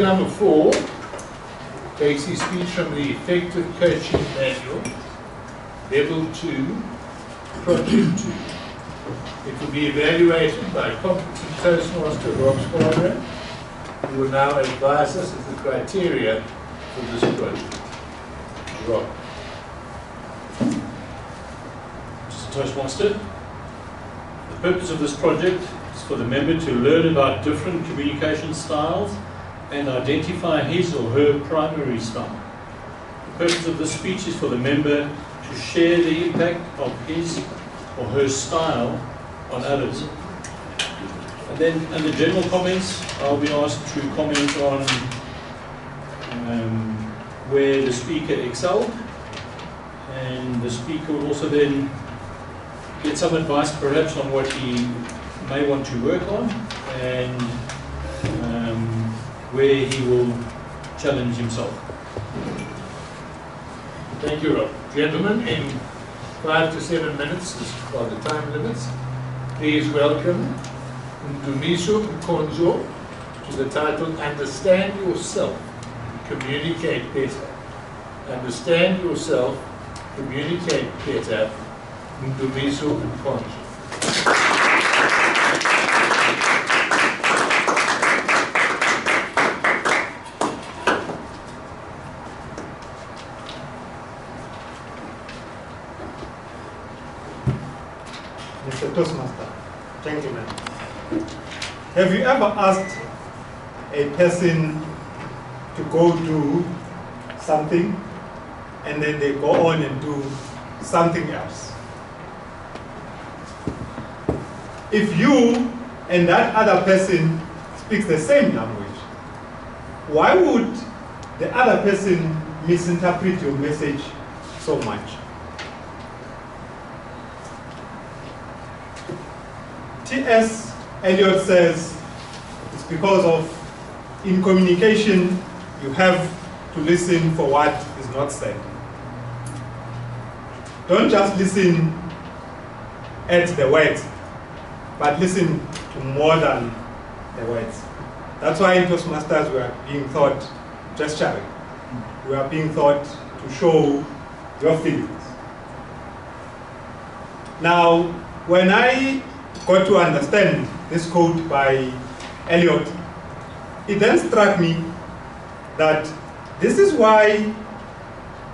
Number 4 takes his speech from the Effective Coaching Manual, Level 2, Project 2. It will be evaluated by competent Toastmaster Rob Squadron, who will now advise us of the criteria for this project. Rob. Mr. Toastmaster, the purpose of this project is for the member to learn about different communication styles and identify his or her primary style. The purpose of this speech is for the member to share the impact of his or her style on others. And then under general comments, I'll be asked to comment on where the speaker excelled, and the speaker will also then get some advice perhaps on what he may want to work on, and where he will challenge himself. Thank you, Rob. Gentlemen, in 5 to 7 minutes, are the time limits, please welcome Ndumiso Nkonzo to the title, Understand Yourself, Communicate Better. Understand Yourself, Communicate Better, Ndumiso Nkonzo. Mr. Toastmaster, gentlemen, have you ever asked a person to go do something and then they go on and do something else? If you and that other person speaks the same language, why would the other person misinterpret your message so much? T.S. Eliot says it's because of, in communication, you have to listen for what is not said. Don't just listen at the words, but listen to more than the words. That's why in Toastmasters we are being taught gesturing. We are being taught to show your feelings. Now, when I got to understand this quote by Eliot, it then struck me that this is why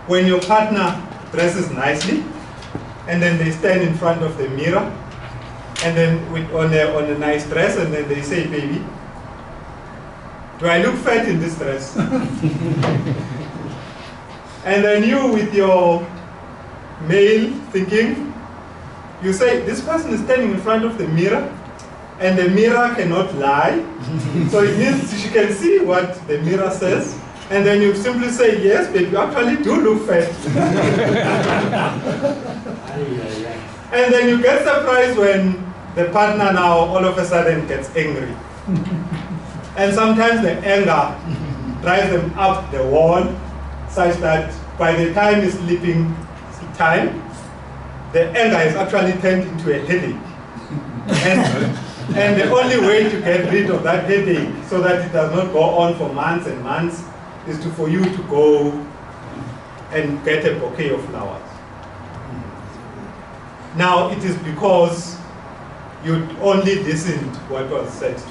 when your partner dresses nicely and then they stand in front of the mirror and then on a nice dress and then they say, baby, do I look fat in this dress? And then you with your male thinking, you say, this person is standing in front of the mirror, and the mirror cannot lie. So it means she can see what the mirror says, and then you simply say, yes, but you actually do look fat. And then you get surprised when the partner now all of a sudden gets angry. And sometimes the anger drives them up the wall, such that by the time it's sleeping time, the anger is actually turned into a headache. And the only way to get rid of that headache so that it does not go on for months and months is for you to go and get a bouquet of flowers. Now it is because you only listened to what was said to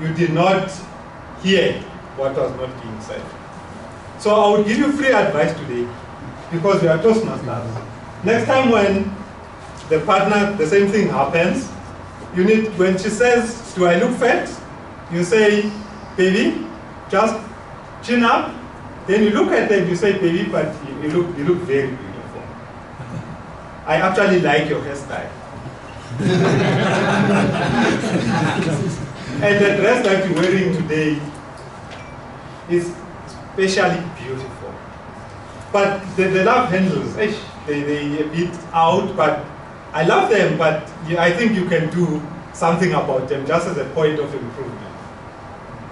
you. You did not hear what was not being said. So I would give you free advice today, because we are Toastmasters. Next time when the partner, the same thing happens, you need, when she says, do I look fat? You say, baby, just chin up. Then you look at them, you say, baby, but you look very beautiful. I actually like your hairstyle. And the dress that you're wearing today is especially beautiful. But the love handles, they a bit out, but I love them, but I think you can do something about them just as a point of improvement.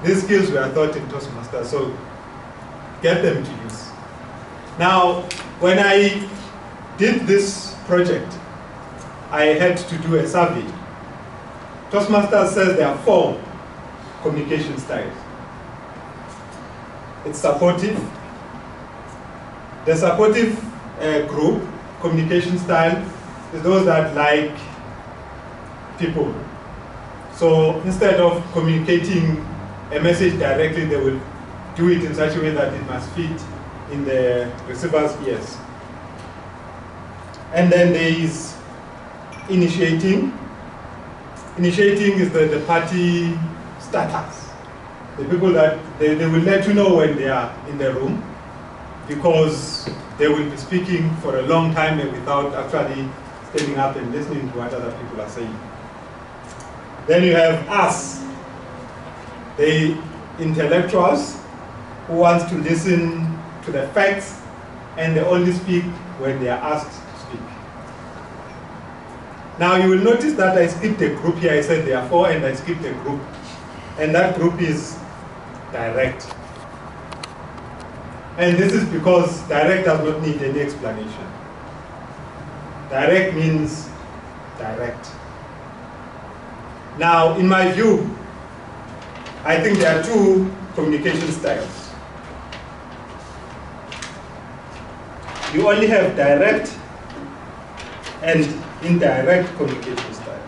These skills were taught in Toastmasters, so get them to use. Now, when I did this project, I had to do a survey. Toastmasters says there are 4 communication styles. It's supportive. The supportive group communication style is those that like people. So instead of communicating a message directly, they will do it in such a way that it must fit in the receiver's ears. And then there is initiating. Initiating is the party starters. The people that they will let you know when they are in the room, because they will be speaking for a long time without actually standing up and listening to what other people are saying. Then you have us, the intellectuals who wants to listen to the facts, and they only speak when they are asked to speak. Now you will notice that I skipped a group here. I said there are 4 and I skipped a group. And that group is direct. And this is because direct does not need any explanation. Direct means direct. Now, in my view, I think there are 2 communication styles. You only have direct and indirect communication style.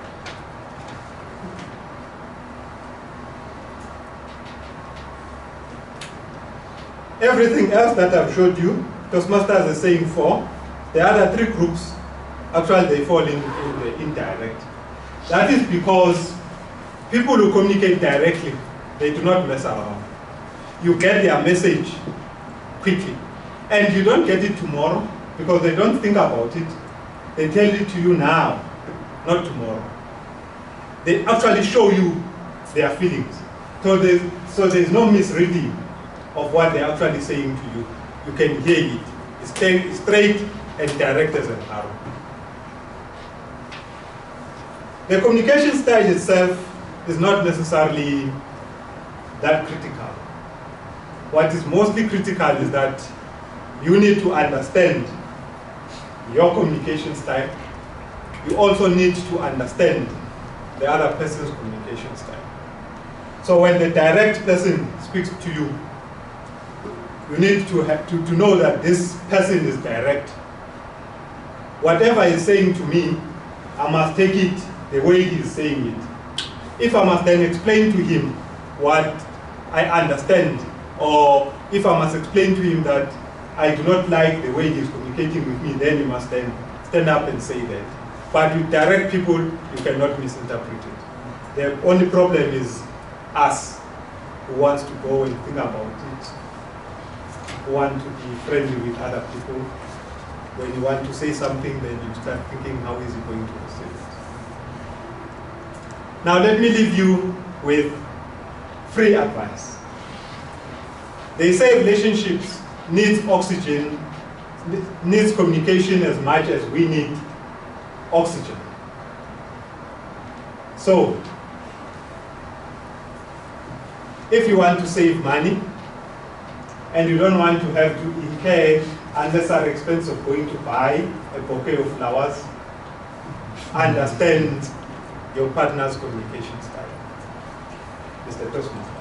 Everything else that I've showed you, Toastmasters is saying 4. The other 3 groups, actually they fall in the indirect. That is because people who communicate directly, they do not mess around. You get their message quickly. And you don't get it tomorrow because they don't think about it. They tell it to you now, not tomorrow. They actually show you their feelings. So there's no misreading of what they're actually saying to you. You can hear it. It's straight and direct as an arrow. The communication style itself is not necessarily that critical. What is mostly critical is that you need to understand your communication style. You also need to understand the other person's communication style. So when the direct person speaks to you, you need to know that this person is direct. Whatever he's saying to me, I must take it the way he's saying it. If I must then explain to him what I understand, or if I must explain to him that I do not like the way he's communicating with me, then you must then stand up and say that. But with direct people, you cannot misinterpret it. The only problem is us, who wants to go and think about it, who want to be friendly with other people. When you want to say something, then you start thinking, how is he going to receive it? Now let me leave you with free advice. They say relationships needs oxygen, needs communication as much as we need oxygen. So, if you want to save money, and you don't want to have to incur unnecessary expense of going to buy a bouquet of flowers, understand your partner's communication style. Mr. Toastmaster.